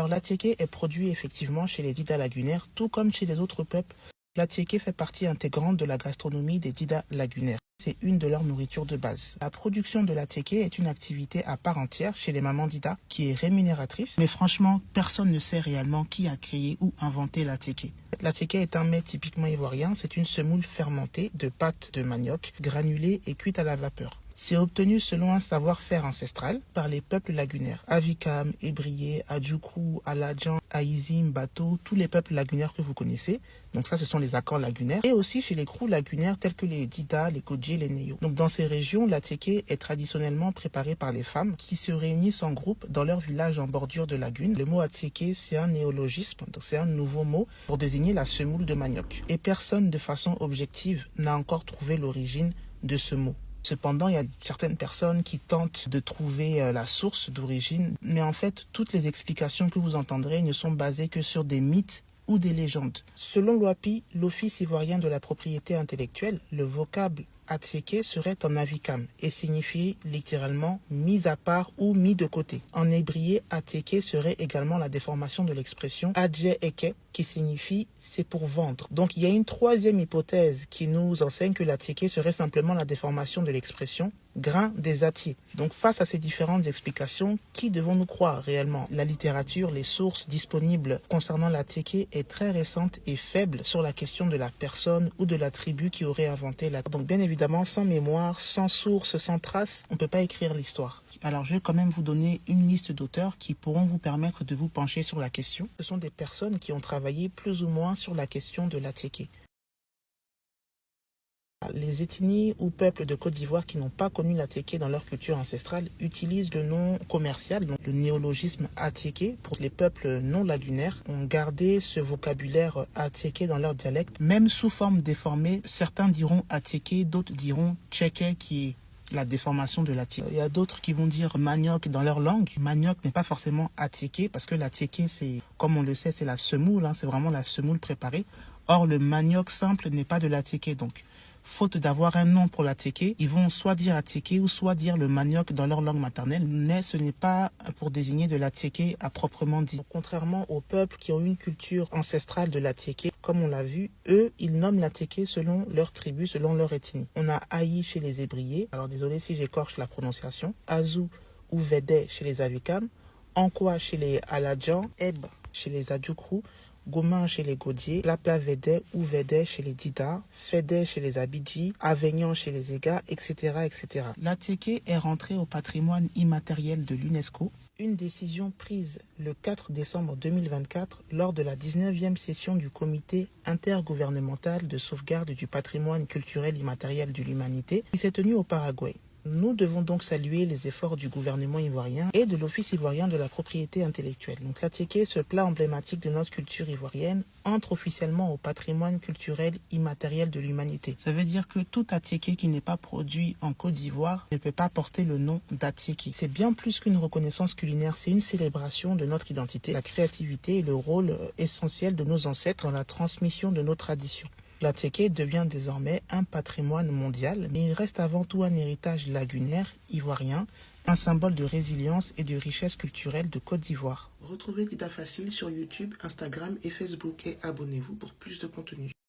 Alors l'attiéké est produit effectivement chez les Dida lagunaires, tout comme chez les autres peuples. L'attiéké fait partie intégrante de la gastronomie des Dida lagunaires. C'est une de leurs nourritures de base. La production de l'attiéké est une activité à part entière chez les mamans Dida qui est rémunératrice. Mais franchement, personne ne sait réellement qui a créé ou inventé l'attiéké. L'attiéké est un mets typiquement ivoirien. C'est une semoule fermentée de pâte de manioc, granulée et cuite à la vapeur. C'est obtenu selon un savoir-faire ancestral par les peuples lagunaires. Avikam, Ébrié, Adjoukrou, Aladjan, Aïzim, Bato, tous les peuples lagunaires que vous connaissez. Donc ça, ce sont les accords lagunaires. Et aussi chez les crous lagunaires tels que les Dida, les Kodji, les Neyo. Donc dans ces régions, l'attiéké est traditionnellement préparé par les femmes qui se réunissent en groupe dans leur village en bordure de lagune. Le mot attiéké, c'est un néologisme, donc c'est un nouveau mot pour désigner la semoule de manioc. Et personne, de façon objective, n'a encore trouvé l'origine de ce mot. Cependant, il y a certaines personnes qui tentent de trouver la source d'origine, mais en fait, toutes les explications que vous entendrez ne sont basées que sur des mythes ou des légendes. Selon l'OAPI, l'Office ivoirien de la propriété intellectuelle, le vocable attiéké serait en avikam et signifie littéralement mis à part ou mis de côté. En ébrié, attiéké serait également la déformation de l'expression adje eke qui signifie c'est pour vendre. Donc il y a une troisième hypothèse qui nous enseigne que l'attiéké serait simplement la déformation de l'expression grain des attiers. Donc face à ces différentes explications, qui devons-nous croire réellement? La littérature, les sources disponibles concernant l'attiéké est très récente et faible sur la question de la personne ou de la tribu qui aurait inventé la. Donc bien évidemment, sans mémoire, sans source, sans trace, on ne peut pas écrire l'histoire. Alors je vais quand même vous donner une liste d'auteurs qui pourront vous permettre de vous pencher sur la question. Ce sont des personnes qui ont travaillé plus ou moins sur la question de l'attiéké. Les ethnies ou peuples de Côte d'Ivoire qui n'ont pas connu l'attiéké dans leur culture ancestrale utilisent le nom commercial, donc le néologisme attiéké. Pour les peuples non lagunaires, ont gardé ce vocabulaire attiéké dans leur dialecte, même sous forme déformée. Certains diront attiéké, d'autres diront tchéké qui est la déformation de l'attiéké. Il y a d'autres qui vont dire manioc dans leur langue. Manioc n'est pas forcément attiéké parce que l'attiéké, c'est, comme on le sait, c'est la semoule, c'est vraiment la semoule préparée. Or, le manioc simple n'est pas de l'attiéké, donc faute d'avoir un nom pour l'attiéké, ils vont soit dire attiéké ou soit dire le manioc dans leur langue maternelle, mais ce n'est pas pour désigner de l'attiéké à proprement dit. Contrairement aux peuples qui ont une culture ancestrale de l'attiéké, comme on l'a vu, eux, ils nomment l'attiéké selon leur tribu, selon leur ethnie. On a Aï chez les Ébriés, alors désolé si j'écorche la prononciation, Azou ou Védé chez les Avikam, Ankwa chez les Aladjan, Eb chez les Adjoukrou, Gomin chez les Godier, Plapla Védé ou Védé chez les Dida, Fédé chez les Abidji, Avignon chez les Ega, etc. etc. L'attiéké est rentré au patrimoine immatériel de l'UNESCO. Une décision prise le 4 décembre 2024 lors de la 19e session du comité intergouvernemental de sauvegarde du patrimoine culturel immatériel de l'humanité qui s'est tenu au Paraguay. Nous devons donc saluer les efforts du gouvernement ivoirien et de l'Office ivoirien de la propriété intellectuelle. Donc l'attiéké, ce plat emblématique de notre culture ivoirienne, entre officiellement au patrimoine culturel immatériel de l'humanité. Ça veut dire que tout attiéké qui n'est pas produit en Côte d'Ivoire ne peut pas porter le nom d'attiéké. C'est bien plus qu'une reconnaissance culinaire, c'est une célébration de notre identité, la créativité et le rôle essentiel de nos ancêtres dans la transmission de nos traditions. L'attiéké devient désormais un patrimoine mondial, mais il reste avant tout un héritage lagunaire, ivoirien, un symbole de résilience et de richesse culturelle de Côte d'Ivoire. Retrouvez Dida Facile sur YouTube, Instagram et Facebook et abonnez-vous pour plus de contenu.